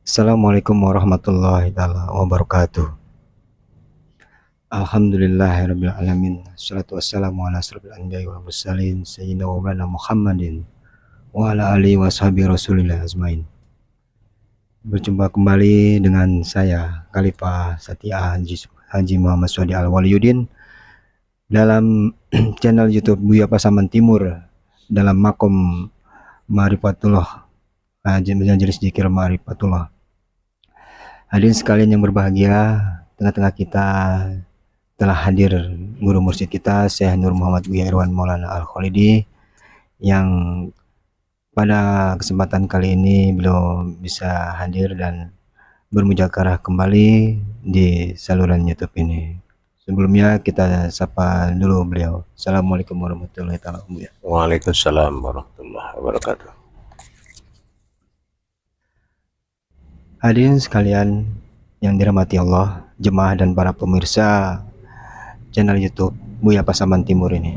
Assalamualaikum warahmatullahi taala wabarakatuh. Alhamdulillahirabbil alamin. Wassalatu wassalamu ala asrofil anbiya'i wal mursalin sayyidina wa maulana Muhammadin wa ala alihi washabihi rasulillah ajmain. Berjumpa kembali dengan saya Khalifah Satya Haji Muhammad Suhadi Al Waliyuddin dalam channel YouTube Buya Pasaman Timur dalam makom Ma'rifatullah, majelis zikir Ma'rifatullah. Hadirin sekalian yang berbahagia, tengah-tengah kita telah hadir guru mursyid kita Syekh Nur Muhammad Buya Irwan Maulana Al-Khalidi, yang pada kesempatan kali ini beliau bisa hadir dan bermujakarah kembali di saluran YouTube ini. Sebelumnya kita sapa dulu beliau. Assalamualaikum warahmatullahi wabarakatuh. Waalaikumsalam warahmatullahi wabarakatuh. Hadirin sekalian yang dirahmati Allah, jemaah dan para pemirsa channel YouTube Buya Pasaman Timur ini.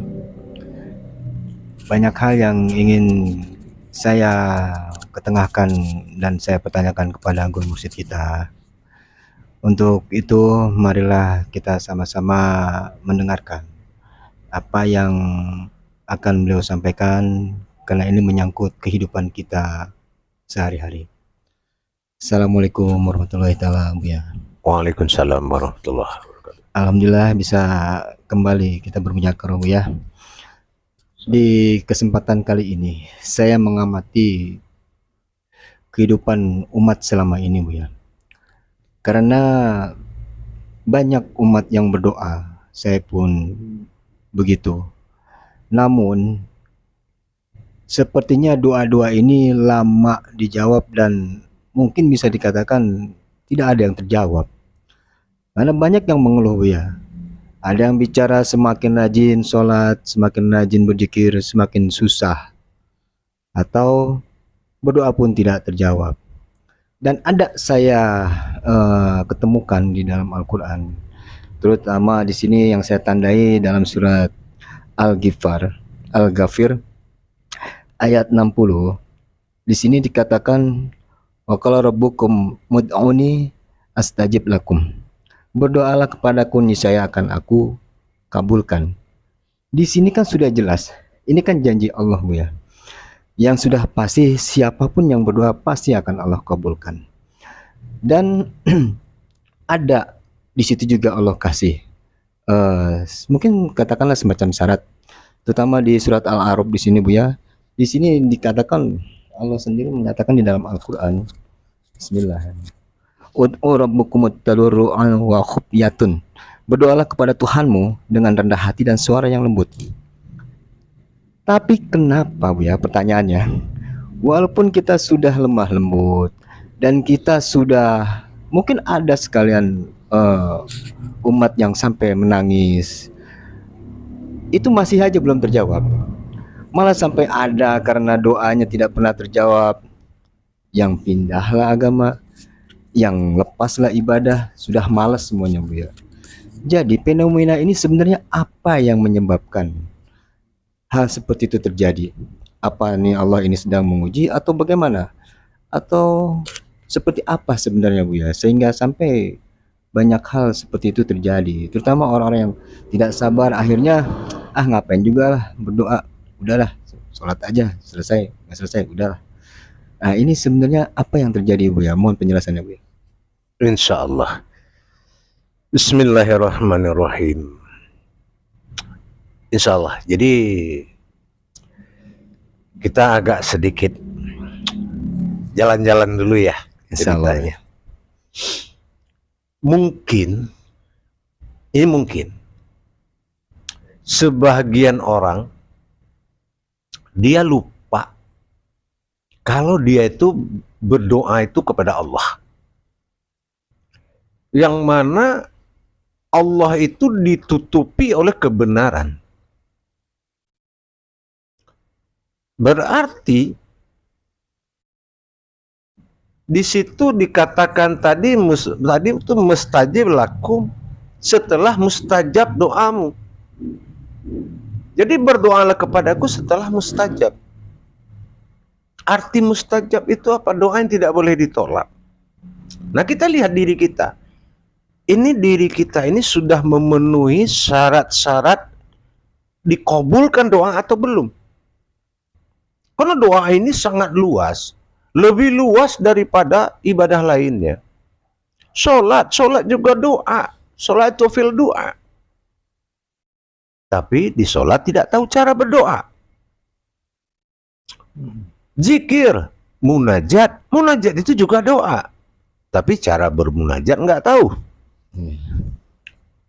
Banyak hal yang ingin saya ketengahkan dan saya pertanyakan kepada guru mursyid kita. Untuk itu, marilah kita sama-sama mendengarkan apa yang akan beliau sampaikan, karena ini menyangkut kehidupan kita sehari-hari. Assalamualaikum warahmatullahi wabarakatuh. Waalaikumsalam warahmatullahi wabarakatuh. Alhamdulillah bisa kembali kita bermujakarah ya. Di kesempatan kali ini saya mengamati kehidupan umat selama ini Bu ya. Karena banyak umat yang berdoa, saya pun begitu. Namun sepertinya doa-doa ini lama dijawab dan mungkin bisa dikatakan tidak ada yang terjawab. Karena banyak yang mengeluh ya. Ada yang bicara semakin rajin sholat, semakin rajin berzikir, semakin susah. Atau berdoa pun tidak terjawab. Dan ada saya ketemukan di dalam Al-Quran. Terutama di sini yang saya tandai dalam surat Al-Ghafir ayat 60. Di sini dikatakan wa qala rabbukum mud'uni astajib lakum. Berdoalah kepadaku niscaya akan aku kabulkan. Di sini kan sudah jelas. Ini kan janji Allah Bu ya. Yang sudah pasti siapapun yang berdoa pasti akan Allah kabulkan. Dan ada di situ juga Allah kasih mungkin katakanlah semacam syarat. Terutama di surat Al-A'raf di sini Bu ya. Di sini dikatakan Allah sendiri menyatakan di dalam Al-Qur'an. Bismillahirrahmanirrahim. Ud'u rabbukumut tadarruan wa khufyatun. Berdoalah kepada Tuhanmu dengan rendah hati dan suara yang lembut. Tapi kenapa Bu ya, pertanyaannya, walaupun kita sudah lemah lembut dan kita sudah mungkin ada sekalian umat yang sampai menangis, itu masih aja belum terjawab. Malah sampai ada karena doanya tidak pernah terjawab, yang pindahlah agama, yang lepaslah ibadah, sudah malas semuanya Bu ya. Jadi fenomena ini sebenarnya apa yang menyebabkan hal seperti itu terjadi? Apa nih Allah ini sedang menguji atau bagaimana? Atau seperti apa sebenarnya Bu ya, sehingga sampai banyak hal seperti itu terjadi, terutama orang-orang yang tidak sabar, akhirnya ngapain juga lah berdoa, udahlah sholat aja, selesai, nggak selesai udahlah. Nah ini sebenarnya apa yang terjadi Bu ya, mohon penjelasannya Bu ya. Insyaallah. Bismillahirrahmanirrahim. Insyaallah. Jadi kita agak sedikit jalan-jalan dulu ya ceritanya. Mungkin sebagian orang dia lupa kalau dia itu berdoa itu kepada Allah. Yang mana Allah itu ditutupi oleh kebenaran. Berarti di situ dikatakan tadi itu mustajib lakum, setelah mustajab doamu. Jadi berdoalah kepadaku setelah mustajab. Arti mustajab itu apa? Doa yang tidak boleh ditolak. Nah, kita lihat diri kita. Ini diri kita ini sudah memenuhi syarat-syarat dikabulkan doa atau belum? Karena doa ini sangat luas, lebih luas daripada ibadah lainnya. Sholat juga doa, sholat itu fil doa. Tapi di sholat tidak tahu cara berdoa. Zikir, munajat itu juga doa. Tapi cara bermunajat nggak tahu.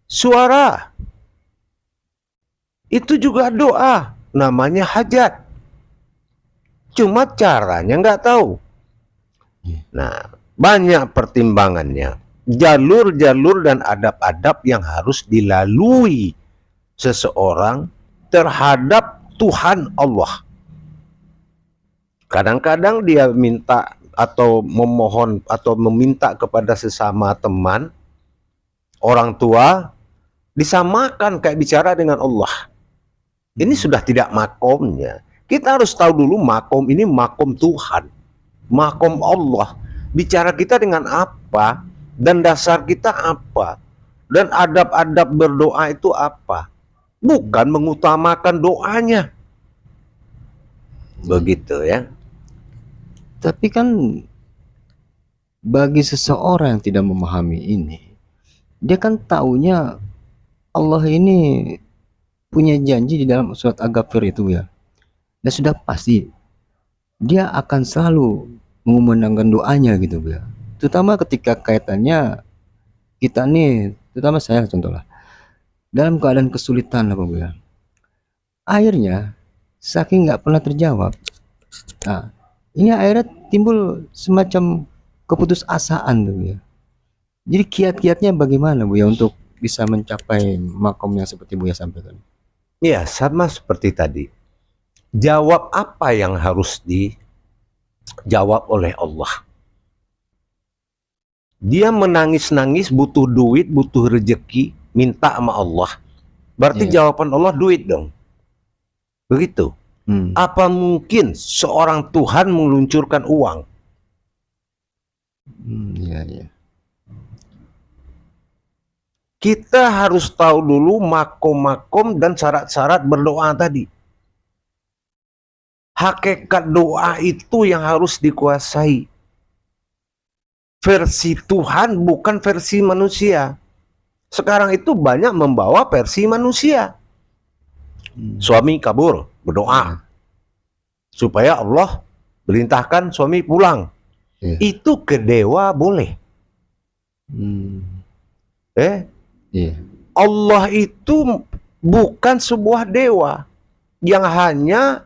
Suara, itu juga doa, namanya hajat. Cuma caranya nggak tahu. Nah, banyak pertimbangannya. Jalur-jalur dan adab-adab yang harus dilalui seseorang terhadap Tuhan Allah. Kadang-kadang dia minta atau memohon atau meminta kepada sesama teman, orang tua, disamakan kayak bicara dengan Allah. Ini sudah tidak makomnya. Kita harus tahu dulu makom ini makom Tuhan, makom Allah. Bicara kita dengan apa dan dasar kita apa dan adab-adab berdoa itu apa. Bukan mengutamakan doanya. Begitu ya. Tapi kan bagi seseorang yang tidak memahami ini, dia kan taunya Allah ini punya janji di dalam surat Al-Ghafir itu ya. Dan sudah pasti dia akan selalu mengumandangkan doanya gitu ya. Terutama ketika kaitannya kita nih, terutama saya contohnya, dalam keadaan kesulitan apa ya. Akhirnya saking nggak pernah terjawab. Nah, ini akhirnya timbul semacam keputusasaan tuh ya. Jadi kiat-kiatnya bagaimana Bu ya untuk bisa mencapai makom yang seperti Bu ya sampaikan? Ya, sama seperti tadi. Jawab apa yang harus dijawab oleh Allah. Dia menangis-nangis butuh duit, butuh rezeki, minta sama Allah. Berarti jawaban Allah duit dong. Begitu. Apa mungkin seorang Tuhan meluncurkan uang? Kita harus tahu dulu makom-makom dan syarat-syarat berdoa tadi. Hakikat doa itu yang harus dikuasai. Versi Tuhan bukan versi manusia. Sekarang itu banyak membawa versi manusia. Suami kabur, berdoa. Supaya Allah perintahkan suami pulang. Itu ke dewa boleh. Allah itu bukan sebuah dewa yang hanya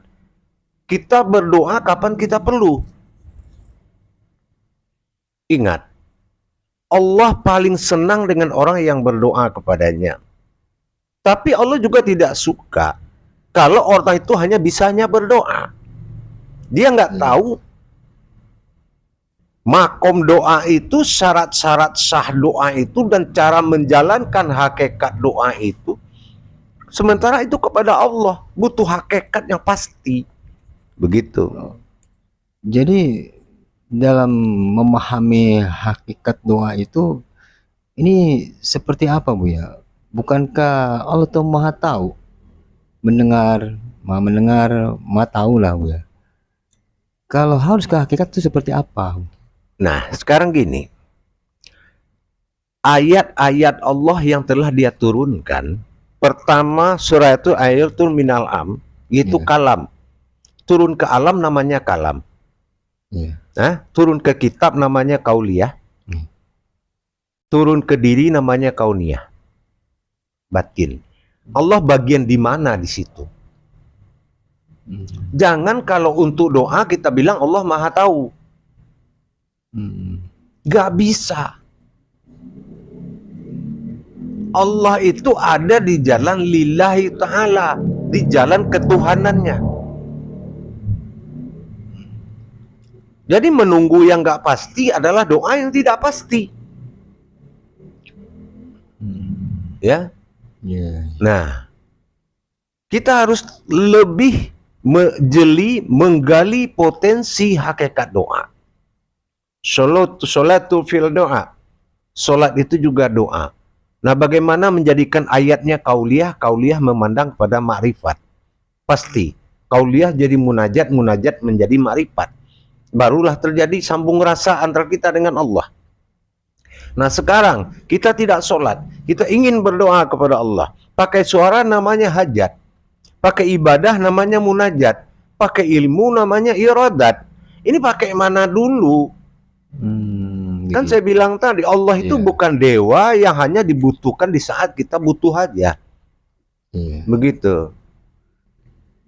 kita berdoa kapan kita perlu. Ingat, Allah paling senang dengan orang yang berdoa kepadanya. Tapi Allah juga tidak suka kalau orang itu hanya bisanya berdoa. Dia nggak tahu makom doa itu, syarat-syarat sah doa itu, dan cara menjalankan hakikat doa itu. Sementara itu kepada Allah butuh hakikat yang pasti. Begitu. Jadi dalam memahami hakikat doa itu, ini seperti apa Bu ya? Bukankah Allah tuh maha tahu, mendengar, maha tahu lah Bu ya. Kalau harus ke hakikat itu seperti apa? Nah, sekarang gini. Ayat-ayat Allah yang telah dia turunkan, pertama surah itu ayatul minal am, yaitu kalam. Turun ke alam namanya kalam. Nah, turun ke kitab namanya kauliyah. Turun ke diri namanya kauniyah. Batin. Allah bagian di mana di situ? Jangan kalau untuk doa kita bilang Allah maha tahu. Gak bisa. Allah itu ada di jalan lillahi ta'ala, di jalan ketuhanannya. Jadi menunggu yang gak pasti adalah doa yang tidak pasti. Nah, kita harus lebih menggali potensi hakikat doa. Sholatu fil doa. Solat itu juga doa. Nah, bagaimana menjadikan ayatnya kauliyah? Kauliyah memandang pada makrifat. Pasti. Kauliyah jadi munajat, munajat menjadi makrifat. Barulah terjadi sambung rasa antara kita dengan Allah. Nah, sekarang kita tidak sholat. Kita ingin berdoa kepada Allah. Pakai suara namanya hajat. Pakai ibadah namanya munajat. Pakai ilmu namanya iradat. Ini pakai mana dulu? Kan saya bilang tadi, Allah itu bukan dewa yang hanya dibutuhkan di saat kita butuh aja. Begitu.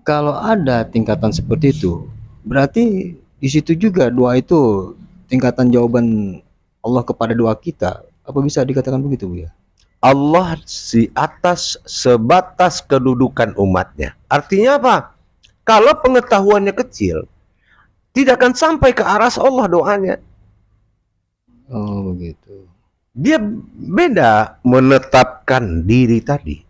Kalau ada tingkatan seperti itu, berarti di situ juga doa itu tingkatan jawaban Allah kepada doa kita. Apa bisa dikatakan begitu, Bu ya? Allah di atas sebatas kedudukan umatnya. Artinya apa? Kalau pengetahuannya kecil, tidak akan sampai ke aras Allah doanya. Oh, begitu. Dia beda menetapkan diri tadi.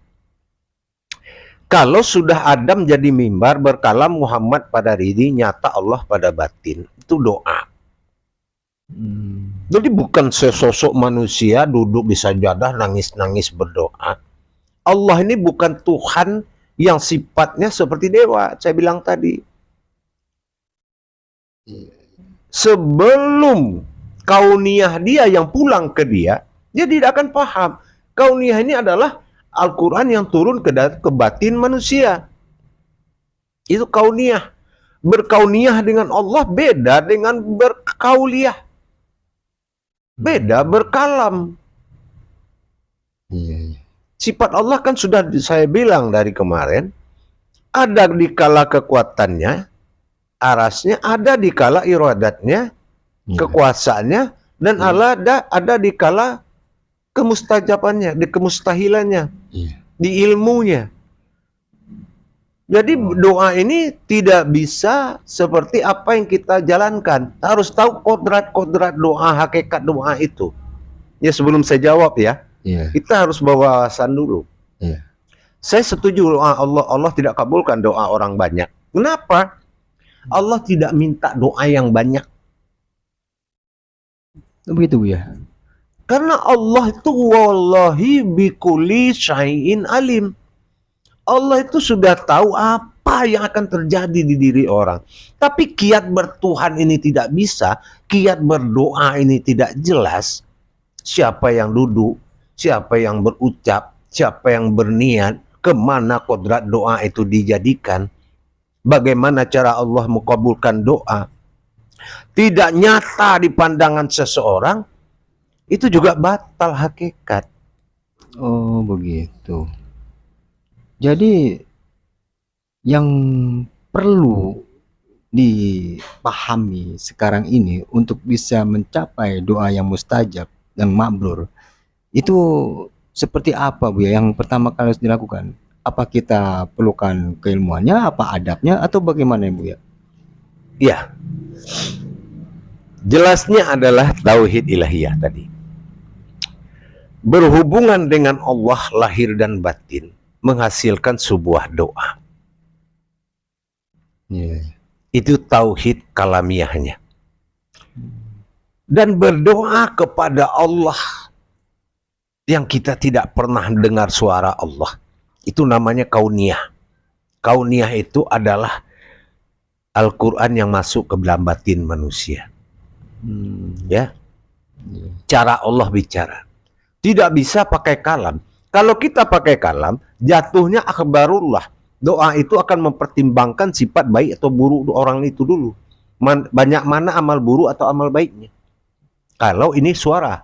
Kalau sudah Adam jadi mimbar, berkalam Muhammad pada diri, nyata Allah pada batin. Itu doa. Jadi bukan sesosok manusia duduk di sajadah nangis-nangis berdoa. Allah ini bukan Tuhan yang sifatnya seperti dewa. Saya bilang tadi. Sebelum kauniyah dia yang pulang ke dia tidak akan paham. Kauniyah ini adalah Al-Quran yang turun ke batin manusia. Itu kauniyah. Berkauniyah dengan Allah beda dengan berkauliyah. Beda berkalam. Sifat Allah kan sudah saya bilang dari kemarin. Ada di kala kekuatannya, arasnya, ada di kala iradatnya, kekuasaannya, dan ada di kala kemustajabannya, di kemustahilannya, di ilmunya. Jadi doa ini tidak bisa seperti apa yang kita jalankan. Harus tahu kodrat-kodrat doa, hakikat doa itu. Ya, sebelum saya jawab ya, kita harus bawa wawasan dulu. Saya setuju doa Allah tidak kabulkan doa orang banyak. Kenapa? Allah tidak minta doa yang banyak. Begitu, Bu ya? Karena Allah itu wallahi bikulli syai'in alim. Allah itu sudah tahu apa yang akan terjadi di diri orang. Tapi kiat bertuhan ini tidak bisa, kiat berdoa ini tidak jelas. Siapa yang duduk, siapa yang berucap, siapa yang berniat, kemana kodrat doa itu dijadikan, bagaimana cara Allah mengabulkan doa, tidak nyata di pandangan seseorang, itu juga batal hakikat. Oh, begitu. Jadi yang perlu dipahami sekarang ini untuk bisa mencapai doa yang mustajab dan makbul itu seperti apa, Bu ya? Yang pertama kali harus dilakukan? Apa kita perlukan keilmuannya, apa adabnya, atau bagaimana, Bu ya? Ya, jelasnya adalah tauhid ilahiyah tadi. Berhubungan dengan Allah lahir dan batin menghasilkan sebuah doa. Itu tauhid kalamiahnya. Dan berdoa kepada Allah yang kita tidak pernah dengar suara Allah, itu namanya kauniyah. Kauniyah itu adalah Al-Quran yang masuk ke dalam batin manusia. Ya, cara Allah bicara. Tidak bisa pakai kalam. Kalau kita pakai kalam, jatuhnya akhbarullah. Doa itu akan mempertimbangkan sifat baik atau buruk orang itu dulu. Banyak mana amal buruk atau amal baiknya. Kalau ini suara.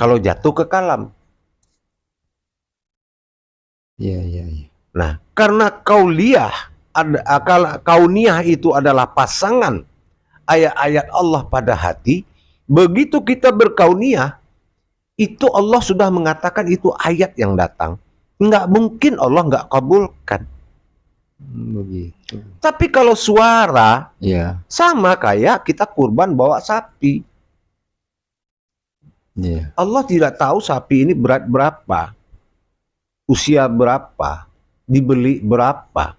Kalau jatuh ke kalam. Nah, karena kauniyah itu adalah pasangan ayat-ayat Allah pada hati. Begitu kita berkauniyah, itu Allah sudah mengatakan itu ayat yang datang. Nggak mungkin Allah nggak kabulkan. Begitu. Tapi kalau suara, sama kayak kita kurban bawa sapi. Allah tidak tahu sapi ini berat berapa, usia berapa, dibeli berapa.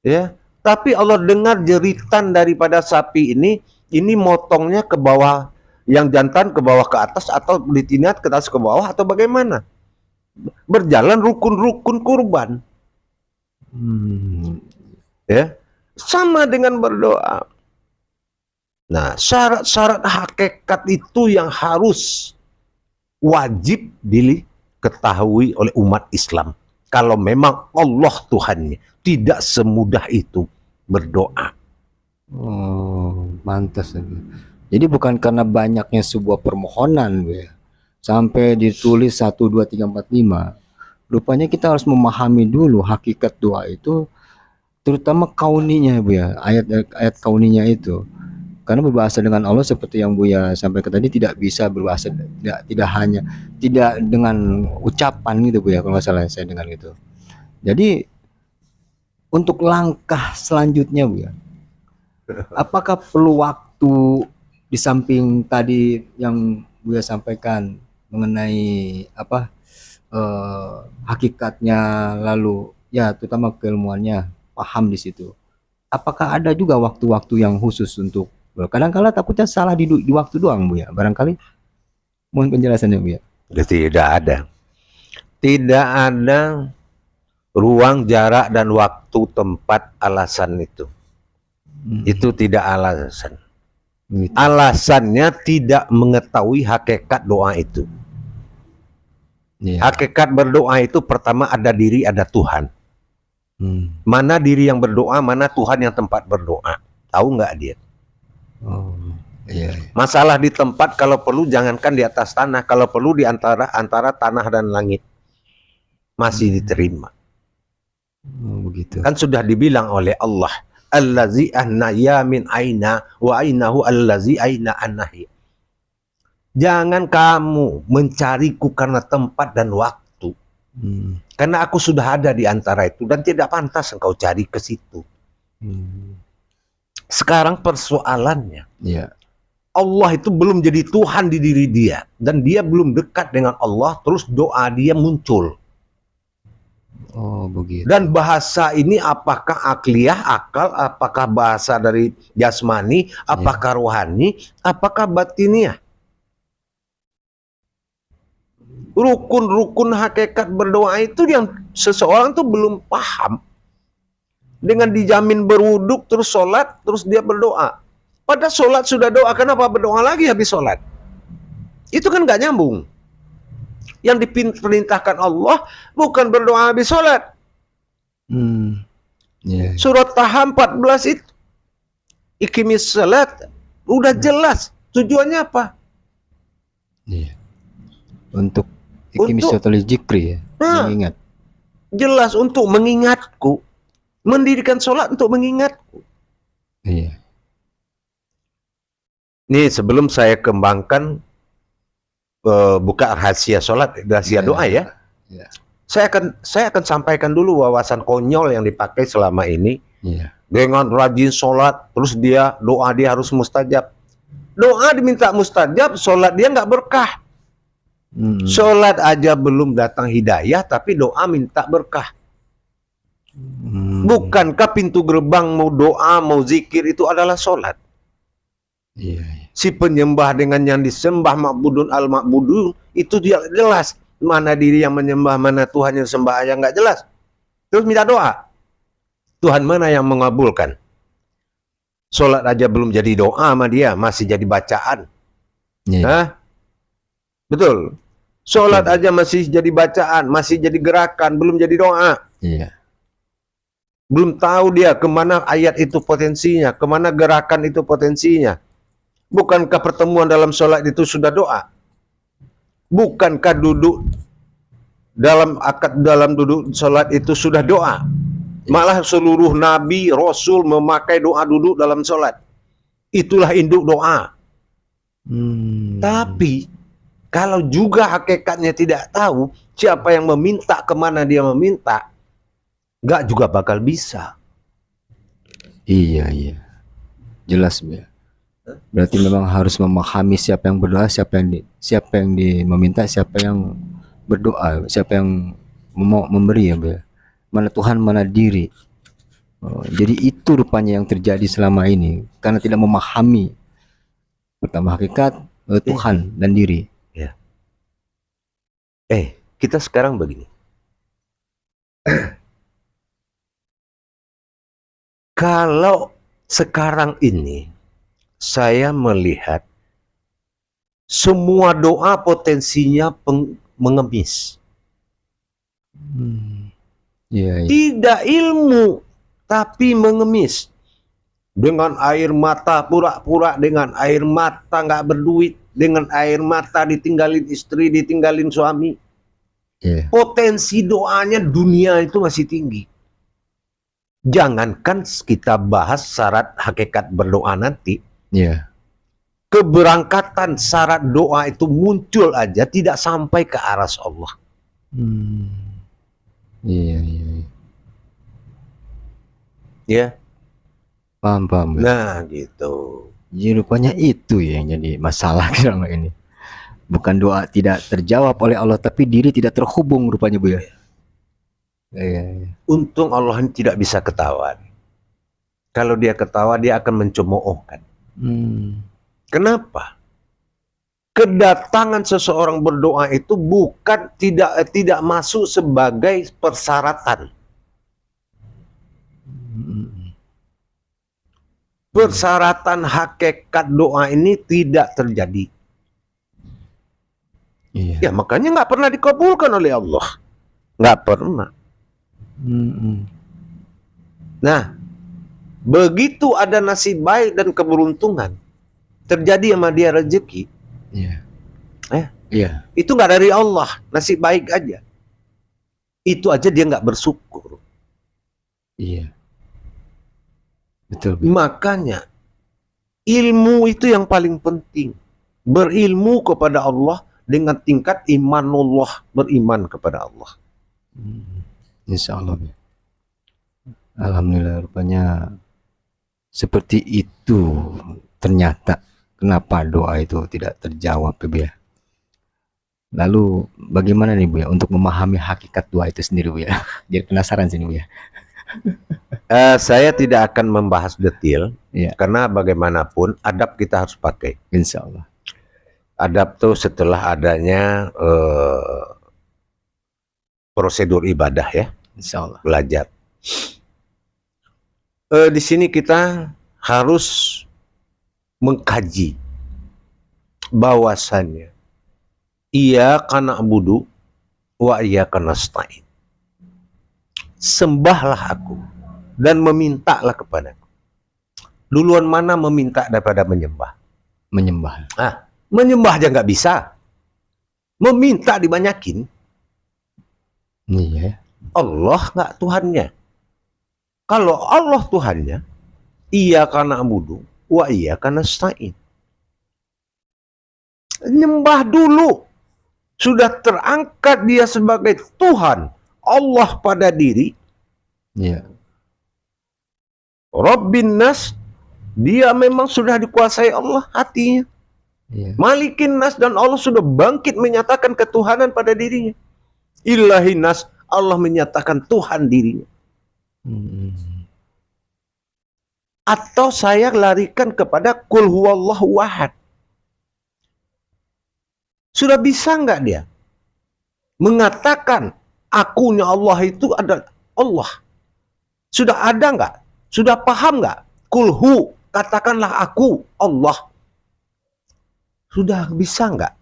Ya, Tapi Allah dengar jeritan daripada sapi ini motongnya ke bawah, yang jantan ke bawah ke atas, atau ditinat ke atas ke bawah, atau bagaimana? Berjalan rukun-rukun kurban. Ya, sama dengan berdoa. Nah, syarat-syarat hakikat itu yang harus wajib diketahui oleh umat Islam. Kalau memang Allah Tuhannya, tidak semudah itu berdoa. Oh, pantas. Jadi bukan karena banyaknya sebuah permohonan, ya, sampai ditulis 1, 2, 3, 4, 5. Rupanya kita harus memahami dulu hakikat doa itu, terutama kauninya, Bu ya, ayat-ayat kauninya itu. Karena berbahasa dengan Allah seperti yang Buya sampaikan tadi, tidak bisa berbahasa, tidak hanya tidak dengan ucapan gitu, Bu ya, kalau nggak salah saya dengar gitu. Jadi untuk langkah selanjutnya, Bu ya, apakah perlu waktu di samping tadi yang Buya sampaikan mengenai apa, hakikatnya, lalu ya terutama keilmuannya, paham di situ. Apakah ada juga waktu-waktu yang khusus untuk, kadang-kala takutnya salah di waktu doang, Bu ya, barangkali mohon penjelasannya, Bu ya. Tidak ada. Tidak ada ruang, jarak, dan waktu, tempat, alasan itu. Itu tidak alasan. Gitu. Alasannya tidak mengetahui hakikat doa itu. Iya. Hakikat berdoa itu pertama ada diri, ada Tuhan. Mana diri yang berdoa, mana Tuhan yang tempat berdoa. Tahu nggak dia? Oh, iya. Masalah di tempat, kalau perlu jangankan di atas tanah, kalau perlu di antara tanah dan langit masih diterima. Oh, begitu. Kan sudah dibilang oleh Allah, allazi annaya min aina wa ainahu allazi aina anahi. Jangan kamu mencariku karena tempat dan waktu. Karena aku sudah ada di antara itu dan tidak pantas engkau cari ke situ. Sekarang persoalannya, Iya. Allah itu belum jadi Tuhan di diri dia, dan dia belum dekat dengan Allah, terus doa dia muncul. Oh, begitu. Dan bahasa ini apakah akliyah, akal, apakah bahasa dari jasmani, apakah rohani, apakah batiniah? Rukun-rukun hakikat berdoa itu yang seseorang tuh belum paham. Dengan dijamin berwuduk, terus sholat, terus dia berdoa. Pada sholat sudah doa, kenapa berdoa lagi habis sholat? Itu kan gak nyambung. Yang diperintahkan Allah bukan berdoa habis sholat. Surat Taha 14 itu, iqimis sholat, udah jelas tujuannya apa? Untuk iqimis sholat zikri, ya, mengingat. Jelas untuk mengingatku. Mendirikan sholat untuk mengingatku. Iya. Nih sebelum saya kembangkan buka rahasia sholat, rahasia doa ya. Saya akan sampaikan dulu wawasan konyol yang dipakai selama ini. Dengan rajin sholat, terus doa dia harus mustajab. Doa diminta mustajab, sholat dia nggak berkah. Sholat aja belum datang hidayah, tapi doa minta berkah. Bukankah pintu gerbang mau doa, mau zikir itu adalah sholat? Si penyembah dengan yang disembah, ma'budun al-ma'budun, itu dia jelas mana diri yang menyembah, mana Tuhan yang disembah, yang nggak jelas. Terus minta doa, Tuhan mana yang mengabulkan? Sholat aja belum jadi doa sama dia, masih jadi bacaan. Betul. Sholat aja masih jadi bacaan, masih jadi gerakan, belum jadi doa. Belum tahu dia kemana ayat itu potensinya, kemana gerakan itu potensinya. Bukankah pertemuan dalam sholat itu sudah doa? Bukankah duduk dalam duduk sholat itu sudah doa? Malah seluruh nabi, rasul memakai doa duduk dalam sholat. Itulah induk doa. Tapi kalau juga hakikatnya tidak tahu siapa yang meminta, kemana dia meminta, nggak juga bakal bisa. Iya. Jelas, ya. Berarti memang harus memahami siapa yang berdoa, siapa yang meminta, siapa yang berdoa, siapa yang mau memberi, ya, Bu. Mana Tuhan, mana diri. Oh, jadi itu rupanya yang terjadi selama ini karena tidak memahami pertama hakikat Tuhan dan diri. Ya. Kita sekarang begini. Kalau sekarang ini saya melihat semua doa potensinya mengemis. Iya, iya. Tidak ilmu, tapi mengemis. Dengan air mata, pura-pura dengan air mata nggak berduit, dengan air mata ditinggalin istri, ditinggalin suami. Iya. Potensi doanya dunia itu masih tinggi. Jangankan kita bahas syarat hakikat berdoa nanti, Iya. keberangkatan syarat doa itu muncul aja tidak sampai ke aras Allah. Iya, iya, iya. Ya. Paham, paham. Nah, gitu. Jadi rupanya itu yang jadi masalah selama ini. Bukan doa tidak terjawab oleh Allah, tapi diri tidak terhubung rupanya, Bu ya. Iya, iya. Untung Allah tidak bisa ketawa. Kalau dia ketawa, dia akan mencemoohkan. Kenapa? Kedatangan seseorang berdoa itu bukan tidak masuk sebagai persyaratan. Persyaratan hakikat doa ini tidak terjadi. Iya. Ya makanya nggak pernah dikabulkan oleh Allah. Nggak pernah. Nah, begitu ada nasib baik dan keberuntungan, terjadi sama dia rezeki. Iya. Iya. Itu nggak dari Allah, nasib baik aja. Itu aja dia nggak bersyukur. Iya. Betul. Makanya ilmu itu yang paling penting. Berilmu kepada Allah dengan tingkat imanullah, beriman kepada Allah. Insya Allah. Alhamdulillah, rupanya seperti itu ternyata kenapa doa itu tidak terjawab, Bu ya. Lalu bagaimana nih, Bu ya, untuk memahami hakikat doa itu sendiri, Bu ya? Jadi penasaran sini, Bu ya. Saya tidak akan membahas detail, Iya. karena bagaimanapun adab kita harus pakai. Insya Allah. Adab tuh setelah adanya prosedur ibadah ya, Insya Allah. belajar. Di sini kita harus mengkaji bahwasannya iya kana abudu wa iya kana stain. Sembahlah aku dan memintalah kepadaku. Duluan mana meminta daripada menyembah? Menyembah. Menyembah aja nggak bisa. Meminta dibanyakin. Iya. Allah nggak Tuhannya. Kalau Allah Tuhannya, iya kana abudu wa iya kana stain. Nyembah dulu. Sudah terangkat dia sebagai Tuhan, Allah pada diri. Iya. Rabbin nas, dia memang sudah dikuasai Allah hatinya. Iya. Malikin nas, dan Allah sudah bangkit menyatakan ketuhanan pada dirinya. Ilahi nas, Allah menyatakan Tuhan dirinya. Atau saya larikan kepada kul huwallahu ahad. Sudah bisa nggak dia mengatakan akunya Allah itu ada Allah? Sudah ada nggak? Sudah paham nggak? Kulhu, katakanlah aku Allah. Sudah bisa nggak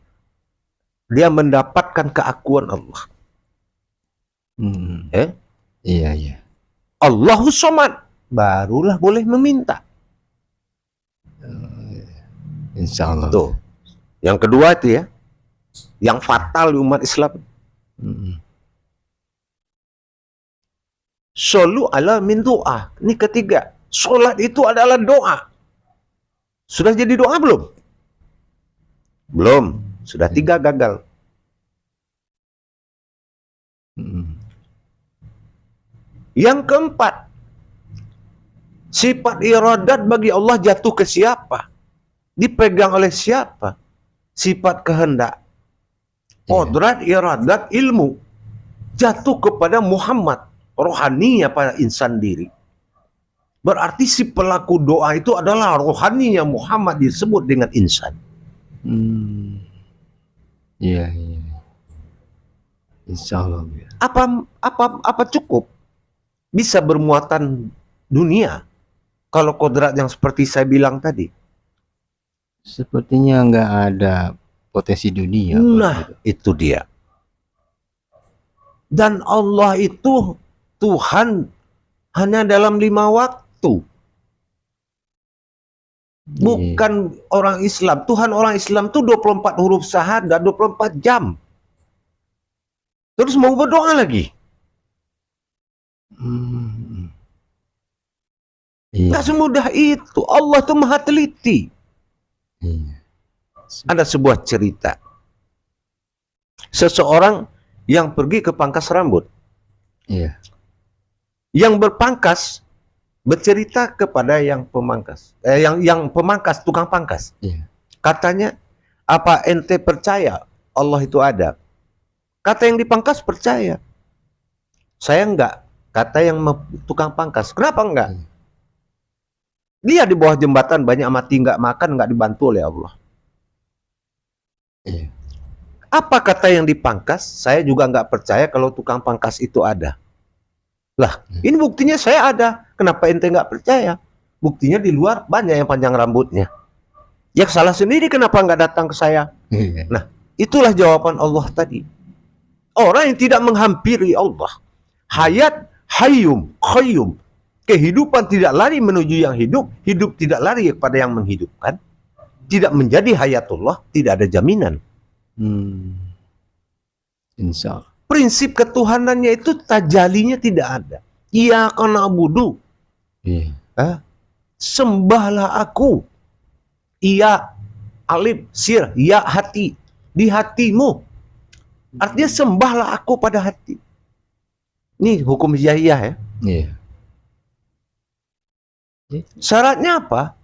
dia mendapatkan keakuan Allah? Iya, iya. Allahus somad, barulah boleh meminta. Insya Allah. Tuh. Yang kedua itu ya, yang fatal di umat Islam. Solu ala min doa. Ini ketiga. Sholat itu adalah doa. Sudah jadi doa belum? Belum. Sudah 3 gagal. Yang keempat, sifat iradat bagi Allah jatuh ke siapa? Dipegang oleh siapa? Sifat kehendak. Qodrat, iradat, ilmu jatuh kepada Muhammad, rohaninya pada insan diri. Berarti si pelaku doa itu adalah rohaninya Muhammad, disebut dengan insan. Iya, iya. Insya Allah, Buya. Apa cukup bisa bermuatan dunia kalau kodrat yang seperti saya bilang tadi? Sepertinya nggak ada potensi dunia, Pak, Nah, gitu. itu dia. Dan Allah itu Tuhan hanya dalam 5 waktu. Bukan orang Islam. Tuhan orang Islam itu 24 huruf syahadat, 24 jam. Terus mau berdoa lagi. Iya. Nggak semudah itu. Allah itu maha teliti. Iya. Ada sebuah cerita. Seseorang yang pergi ke pangkas rambut. Iya. Yang berpangkas bercerita kepada yang pemangkas. Yang pemangkas, tukang pangkas. Iya. Katanya, apa ente percaya Allah itu ada? Kata yang dipangkas percaya. Saya enggak. Kata yang tukang pangkas. Kenapa enggak? Dia di bawah jembatan banyak mati enggak makan, enggak dibantu oleh Allah. Iya. Apa kata yang dipangkas? Saya juga enggak percaya kalau tukang pangkas itu ada. Lah, ini buktinya saya ada. Kenapa ente enggak percaya? Buktinya di luar banyak yang panjang rambutnya. Ya salah sendiri kenapa enggak datang ke saya? Iya. Nah, itulah jawaban Allah tadi. Orang yang tidak menghampiri Allah. Hayat, hayyum, qayyum. Kehidupan tidak lari menuju yang hidup, hidup tidak lari kepada yang menghidupkan. Tidak menjadi hayatullah, tidak ada jaminan. Insya Allah. Prinsip ketuhanannya itu tajalinya tidak ada. Iyyaka na'budu. Iya. Sembahlah aku. Iya, alif, sir, ya hati. Di hatimu. Artinya sembahlah aku pada hati. Ini hukum hijaiyah ya. Iya. Syaratnya apa?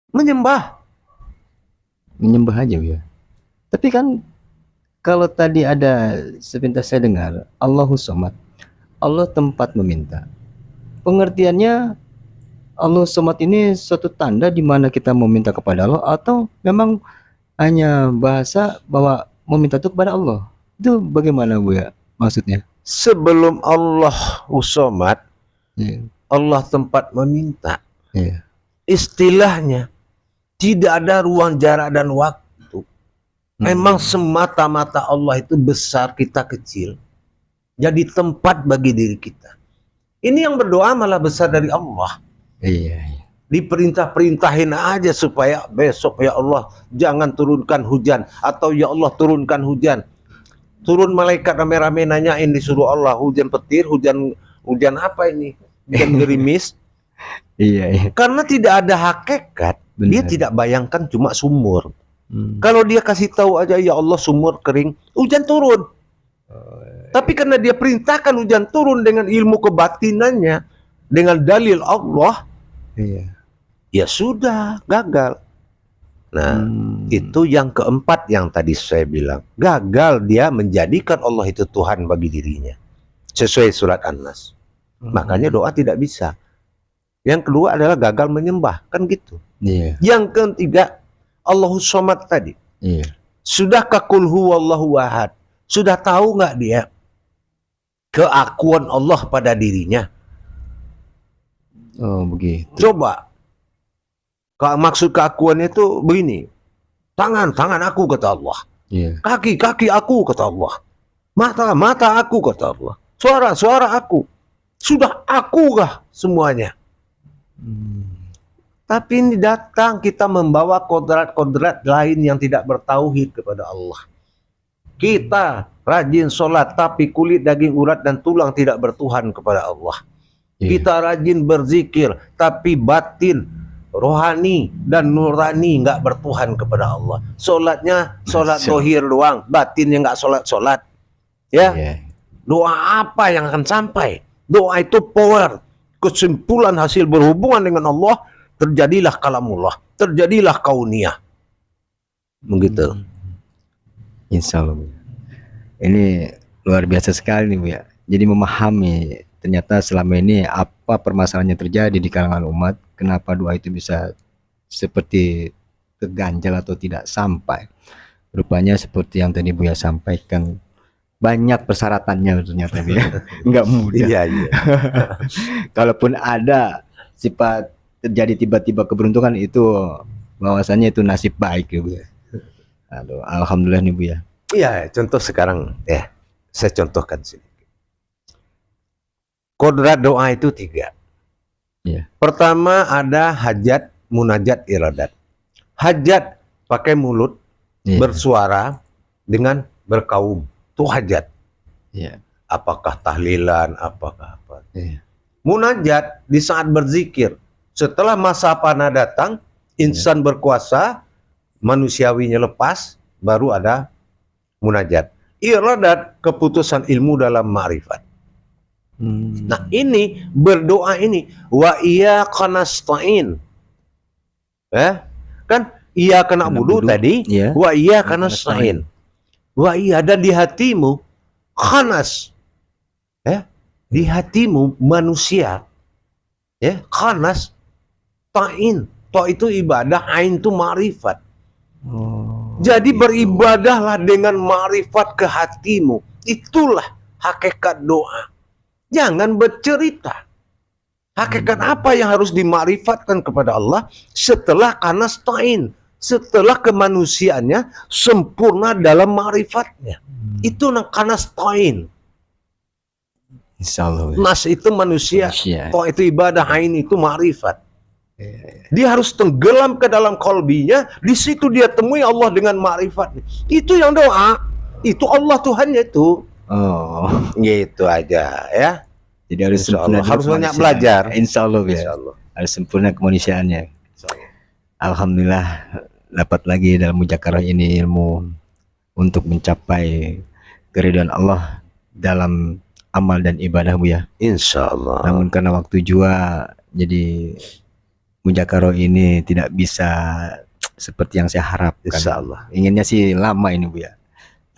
Menyembah. Menyembah aja, ya. Tapi kan kalau tadi ada sepintas saya dengar, Allahus Somad, Allah tempat meminta. Pengertiannya Allahus Somad ini suatu tanda di mana kita meminta kepada Allah, atau memang hanya bahasa bahwa meminta itu kepada Allah? Itu bagaimana, Bu, ya, maksudnya? Sebelum Allah Somad, Iya. Allah tempat meminta. Iya. Istilahnya tidak ada ruang jarak dan waktu. Memang semata-mata Allah itu besar, kita kecil. Jadi tempat bagi diri kita. Ini yang berdoa malah besar dari Allah. Iya. Diperintah-perintahin aja supaya besok ya Allah jangan turunkan hujan, atau ya Allah turunkan hujan. Turun malaikat rame-rame nanyain, disuruh Allah hujan petir, hujan apa ini? Hujan gerimis. Iya. Karena tidak ada hakikat. Benar. Dia tidak bayangkan cuma sumur. Kalau dia kasih tahu aja ya Allah sumur kering, hujan turun. Tapi karena dia perintahkan hujan turun dengan ilmu kebatinannya, dengan dalil Allah, Iya. ya sudah, gagal. Nah, itu yang keempat yang tadi saya bilang. Gagal dia menjadikan Allah itu Tuhan bagi dirinya. Sesuai surat An-Nas. Makanya doa tidak bisa. Yang kedua adalah gagal menyembah. Kan gitu. Iya. Yang ketiga, Allahus Somad tadi. Iya. Sudahkah qul huwallahu ahad? Sudah tahu nggak dia keakuan Allah pada dirinya? Oh, begitu. Coba. Maksud keakuannya itu begini. Tangan aku kata Allah. Iya. Kaki aku kata Allah. Mata aku kata Allah. Suara aku. Sudah akukah semuanya? Tapi ini datang kita membawa kodrat-kodrat lain yang tidak bertauhid kepada Allah. Kita rajin sholat tapi kulit, daging, urat, dan tulang tidak bertuhan kepada Allah. Kita rajin berzikir tapi batin, rohani, dan nurani nggak bertuhan kepada Allah. Sholatnya sholat dohir doang, batinnya nggak sholat. Ya, doa apa yang akan sampai? Doa itu power. Kesimpulan hasil berhubungan dengan Allah, terjadilah kalamullah, terjadilah kauniyah. Begitu. Insya Allah, Bu. Ini luar biasa sekali nih, Bu, ya. Jadi memahami ternyata selama ini apa permasalahannya terjadi di kalangan umat, kenapa doa itu bisa seperti terganjal atau tidak sampai. Rupanya seperti yang tadi Buya sampaikan, banyak persyaratannya ternyata ya. Nggak mudah. Iya, iya. Kalaupun ada sifat terjadi tiba-tiba keberuntungan, itu bahwasannya itu nasib baik ya Bu ya. Aduh, alhamdulillah nih Bu ya. Iya, contoh sekarang ya, saya contohkan sini. Kodrat doa itu 3. Iya. Pertama ada hajat, munajat, iradat. Hajat pakai mulut, Iya. bersuara dengan berkaum. Itu hajat. Iya. Apakah tahlilan, apakah apa. Iya. Munajat di saat berzikir. Setelah masa panah datang, insan berkuasa, manusiawinya lepas, baru ada munajat. Iradat, keputusan ilmu dalam ma'rifat. Nah ini, berdoa ini, wa iyyaka nasta'in. Kan iyyaka na'budu tadi, Iya. wa iyyaka nasta'in. Wa iya, dan di hatimu, khanas. Di hatimu manusia, khanas, ta'in. Ta itu ibadah, ain itu ma'rifat. Jadi beribadahlah dengan ma'rifat ke hatimu. Itulah hakikat doa. Jangan bercerita. Hakikat apa yang harus dima'rifatkan kepada Allah setelah kanastain, setelah kemanusiaannya sempurna dalam ma'rifatnya. Itu kanastain. Insyaallah. Nas itu manusia, toh itu ibadah, ain itu ma'rifat. Dia harus tenggelam ke dalam kolbinya, di situ dia temui Allah dengan ma'rifatnya. Itu yang doa, itu Allah Tuhannya itu. Oh, gitu aja ya. Jadi harus sempurna, harus banyak belajar. Insyaallah ya. Harus sempurna kemanusiaannya. Alhamdulillah dapat lagi dalam mujakarah ini ilmu untuk mencapai keridhaan Allah dalam amal dan ibadah Bu ya. Insyaallah. Namun karena waktu jua, jadi mujakarah ini tidak bisa seperti yang saya harapkan. Insyaallah. Inginnya sih lama ini Bu ya.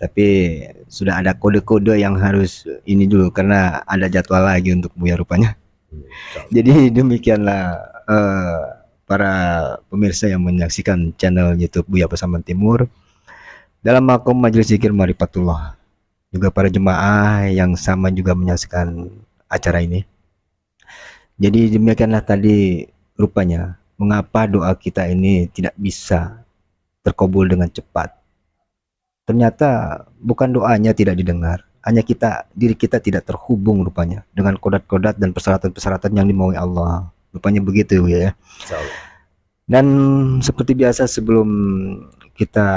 Tapi sudah ada kode-kode yang harus ini dulu karena ada jadwal lagi untuk Buya rupanya. Jadi demikianlah para pemirsa yang menyaksikan channel YouTube Buya Pasaman Timur dalam makom Majelis Zikir Marifatullah, juga para jemaah yang sama juga menyaksikan acara ini. Jadi demikianlah tadi rupanya mengapa doa kita ini tidak bisa terkabul dengan cepat. Ternyata bukan doanya tidak didengar, hanya diri kita tidak terhubung rupanya dengan kodat-kodat dan persyaratan-persyaratan yang dimaui Allah. Rupanya begitu ya. Dan seperti biasa sebelum kita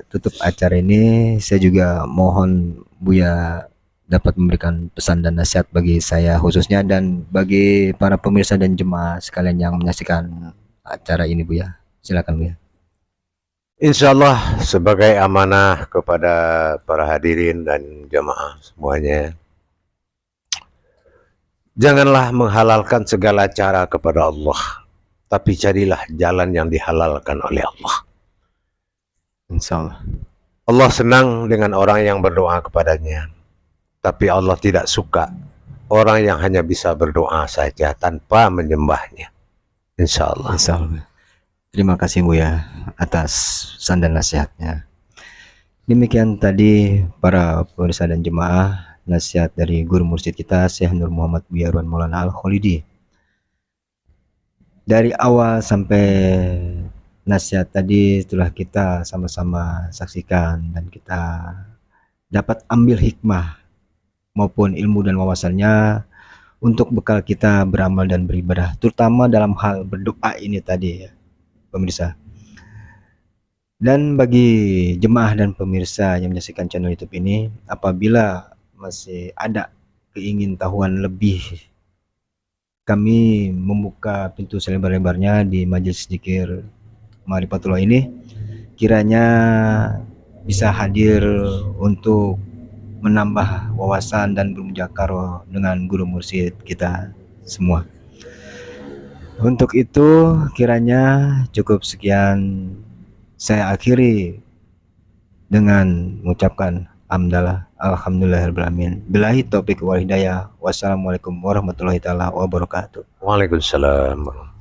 tutup acara ini, saya juga mohon Buya dapat memberikan pesan dan nasihat bagi saya khususnya dan bagi para pemirsa dan jemaah sekalian yang menyaksikan acara ini Buya. Silakan Buya. Insyaallah sebagai amanah kepada para hadirin dan jamaah semuanya, janganlah menghalalkan segala cara kepada Allah, tapi carilah jalan yang dihalalkan oleh Allah. Insyaallah. Allah senang dengan orang yang berdoa kepadanya, tapi Allah tidak suka orang yang hanya bisa berdoa saja tanpa menyembahnya. Insyaallah. Insyaallah. Terima kasih Buya atas pesan dan nasihatnya. Demikian tadi para pemirsa dan jemaah nasihat dari guru mursyid kita Syekh Nur Muhammad Buya Ruan Maulana Al-Khalidi. Dari awal sampai nasihat tadi telah kita sama-sama saksikan dan kita dapat ambil hikmah maupun ilmu dan wawasannya untuk bekal kita beramal dan beribadah, terutama dalam hal berdoa ini tadi ya pemirsa. Dan bagi jemaah dan pemirsa yang menyaksikan channel YouTube ini, apabila masih ada keingintahuan lebih, kami membuka pintu selebar-lebarnya di Majelis Zikir Marifatullah ini, kiranya bisa hadir untuk menambah wawasan dan bermujakarah dengan guru mursyid kita semua. Untuk itu kiranya cukup sekian saya akhiri dengan mengucapkan hamdalah Alhamdulillahirobbilalamin. Billahi taufiq wal hidayah. Wassalamualaikum warahmatullahi taala wabarakatuh. Waalaikumsalam.